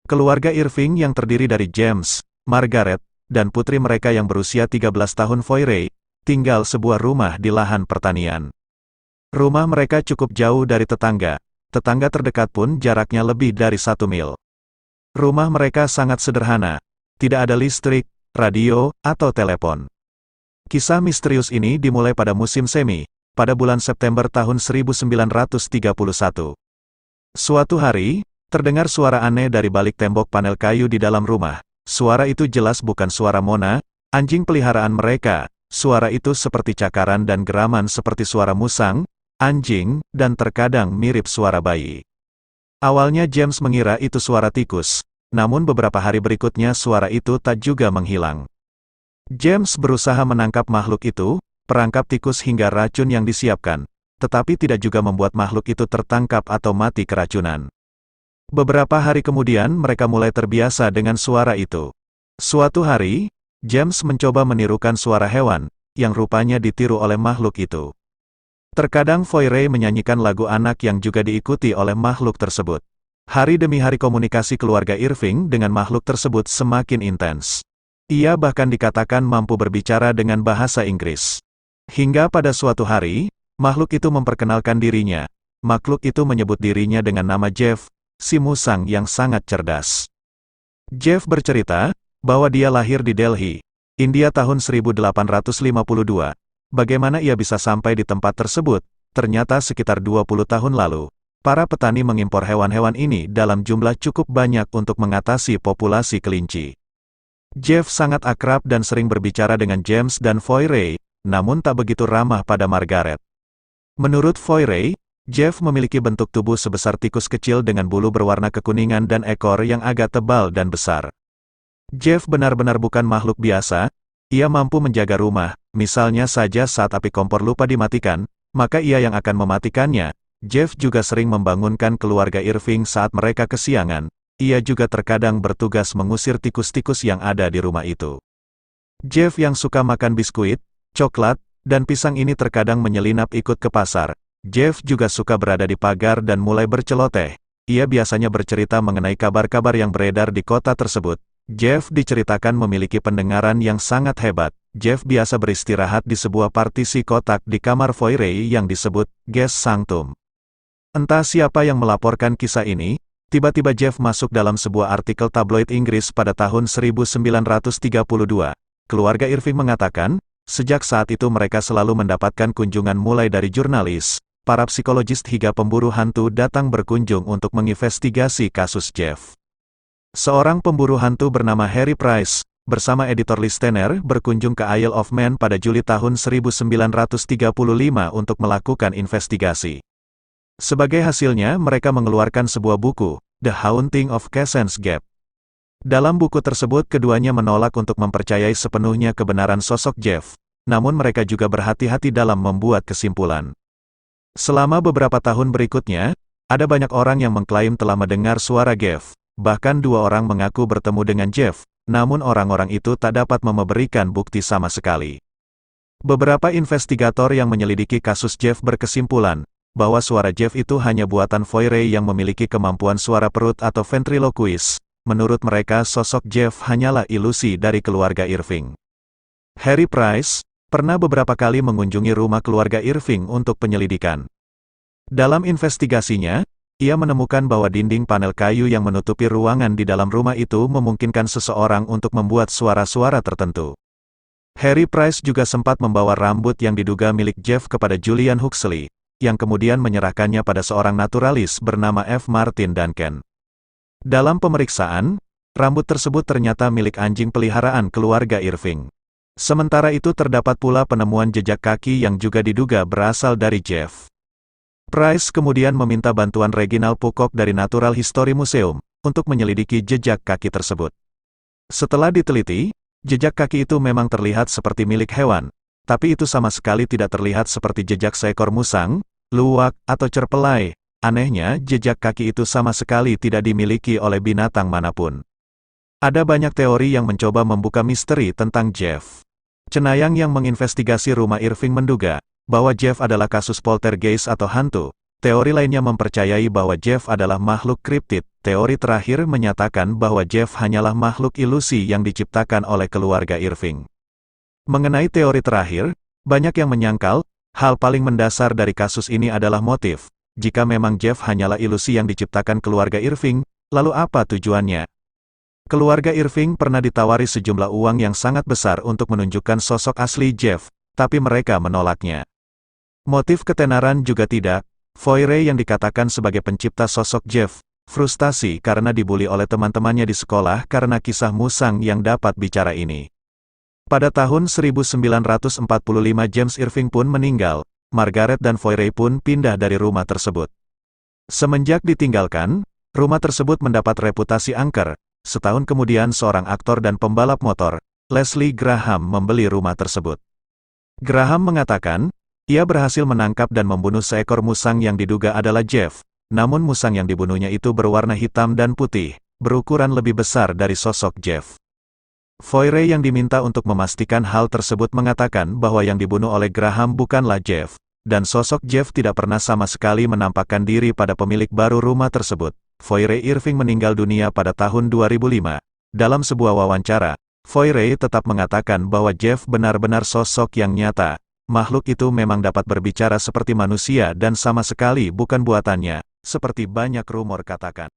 Keluarga Irving yang terdiri dari James, Margaret, dan putri mereka yang berusia 13 tahun Foyre, tinggal sebuah rumah di lahan pertanian. Rumah mereka cukup jauh dari tetangga terdekat pun jaraknya lebih dari 1 mil. Rumah mereka sangat sederhana, tidak ada listrik, radio, atau telepon. Kisah misterius ini dimulai pada musim semi, pada bulan September tahun 1931. Suatu hari, terdengar suara aneh dari balik tembok panel kayu di dalam rumah. Suara itu jelas bukan suara Mona, anjing peliharaan mereka. Suara itu seperti cakaran dan geraman seperti suara musang, anjing, dan terkadang mirip suara bayi. Awalnya James mengira itu suara tikus, namun beberapa hari berikutnya suara itu tak juga menghilang. James berusaha menangkap makhluk itu, perangkap tikus hingga racun yang disiapkan, tetapi tidak juga membuat makhluk itu tertangkap atau mati keracunan. Beberapa hari kemudian mereka mulai terbiasa dengan suara itu. Suatu hari, James mencoba menirukan suara hewan, yang rupanya ditiru oleh makhluk itu. Terkadang Foyre menyanyikan lagu anak yang juga diikuti oleh makhluk tersebut. Hari demi hari komunikasi keluarga Irving dengan makhluk tersebut semakin intens. Ia bahkan dikatakan mampu berbicara dengan bahasa Inggris. Hingga pada suatu hari, makhluk itu memperkenalkan dirinya. Makhluk itu menyebut dirinya dengan nama Jeff, si musang yang sangat cerdas. Jeff bercerita bahwa dia lahir di Delhi, India tahun 1852. Bagaimana ia bisa sampai di tempat tersebut? Ternyata sekitar 20 tahun lalu, para petani mengimpor hewan-hewan ini dalam jumlah cukup banyak untuk mengatasi populasi kelinci. Jeff sangat akrab dan sering berbicara dengan James dan Foyre, namun tak begitu ramah pada Margaret. Menurut Foyre, Jeff memiliki bentuk tubuh sebesar tikus kecil dengan bulu berwarna kekuningan dan ekor yang agak tebal dan besar. Jeff benar-benar bukan makhluk biasa. Ia mampu menjaga rumah, misalnya saja saat api kompor lupa dimatikan, maka ia yang akan mematikannya. Jeff juga sering membangunkan keluarga Irving saat mereka kesiangan. Ia juga terkadang bertugas mengusir tikus-tikus yang ada di rumah itu. Jeff yang suka makan biskuit, coklat, dan pisang ini terkadang menyelinap ikut ke pasar. Jeff juga suka berada di pagar dan mulai berceloteh. Ia biasanya bercerita mengenai kabar-kabar yang beredar di kota tersebut. Jeff diceritakan memiliki pendengaran yang sangat hebat. Jeff biasa beristirahat di sebuah partisi kotak di kamar Foyre yang disebut guest sanctum. Entah siapa yang melaporkan kisah ini, tiba-tiba Jeff masuk dalam sebuah artikel tabloid Inggris pada tahun 1932. Keluarga Irving mengatakan, sejak saat itu mereka selalu mendapatkan kunjungan mulai dari jurnalis, para psikologis hingga pemburu hantu datang berkunjung untuk menginvestigasi kasus Jeff. Seorang pemburu hantu bernama Harry Price, bersama editor Listener berkunjung ke Isle of Man pada Juli tahun 1935 untuk melakukan investigasi. Sebagai hasilnya mereka mengeluarkan sebuah buku, The Haunting of Cassen's Gap. Dalam buku tersebut keduanya menolak untuk mempercayai sepenuhnya kebenaran sosok Jeff, namun mereka juga berhati-hati dalam membuat kesimpulan. Selama beberapa tahun berikutnya, ada banyak orang yang mengklaim telah mendengar suara Jeff. Bahkan 2 orang mengaku bertemu dengan Jeff, namun orang-orang itu tak dapat memberikan bukti sama sekali. Beberapa investigator yang menyelidiki kasus Jeff berkesimpulan bahwa suara Jeff itu hanya buatan Foyre yang memiliki kemampuan suara perut atau ventriloquist. Menurut mereka sosok Jeff hanyalah ilusi dari keluarga Irving. Harry Price pernah beberapa kali mengunjungi rumah keluarga Irving untuk penyelidikan. Dalam investigasinya, ia menemukan bahwa dinding panel kayu yang menutupi ruangan di dalam rumah itu memungkinkan seseorang untuk membuat suara-suara tertentu. Harry Price juga sempat membawa rambut yang diduga milik Jeff kepada Julian Huxley, yang kemudian menyerahkannya pada seorang naturalis bernama F. Martin Duncan. Dalam pemeriksaan, rambut tersebut ternyata milik anjing peliharaan keluarga Irving. Sementara itu terdapat pula penemuan jejak kaki yang juga diduga berasal dari Jeff. Price kemudian meminta bantuan Reginald Pocock dari Natural History Museum, untuk menyelidiki jejak kaki tersebut. Setelah diteliti, jejak kaki itu memang terlihat seperti milik hewan, tapi itu sama sekali tidak terlihat seperti jejak seekor musang, luwak, atau cerpelai. Anehnya, jejak kaki itu sama sekali tidak dimiliki oleh binatang manapun. Ada banyak teori yang mencoba membuka misteri tentang Jeff. Cenayang yang menginvestigasi rumah Irving menduga bahwa Jeff adalah kasus poltergeist atau hantu, Teori lainnya mempercayai bahwa Jeff adalah makhluk kriptid. Teori terakhir menyatakan bahwa Jeff hanyalah makhluk ilusi yang diciptakan oleh keluarga Irving. Mengenai teori terakhir, banyak yang menyangkal, hal paling mendasar dari kasus ini adalah motif. Jika memang Jeff hanyalah ilusi yang diciptakan keluarga Irving, lalu apa tujuannya? Keluarga Irving pernah ditawari sejumlah uang yang sangat besar untuk menunjukkan sosok asli Jeff, tapi mereka menolaknya. Motif ketenaran juga tidak. Foy Ray yang dikatakan sebagai pencipta sosok Jeff, frustasi karena dibuli oleh teman-temannya di sekolah karena kisah musang yang dapat bicara ini. Pada tahun 1945 James Irving pun meninggal, Margaret dan Foy Ray pun pindah dari rumah tersebut. Semenjak ditinggalkan, rumah tersebut mendapat reputasi angker. Setahun kemudian seorang aktor dan pembalap motor, Leslie Graham membeli rumah tersebut. Graham mengatakan, ia berhasil menangkap dan membunuh seekor musang yang diduga adalah Jeff, namun musang yang dibunuhnya itu berwarna hitam dan putih, berukuran lebih besar dari sosok Jeff. Foy Ray yang diminta untuk memastikan hal tersebut mengatakan bahwa yang dibunuh oleh Graham bukanlah Jeff, dan sosok Jeff tidak pernah sama sekali menampakkan diri pada pemilik baru rumah tersebut. Foy Ray Irving meninggal dunia pada tahun 2005. Dalam sebuah wawancara, Foy Ray tetap mengatakan bahwa Jeff benar-benar sosok yang nyata. Makhluk itu memang dapat berbicara seperti manusia dan sama sekali bukan buatannya, seperti banyak rumor katakan.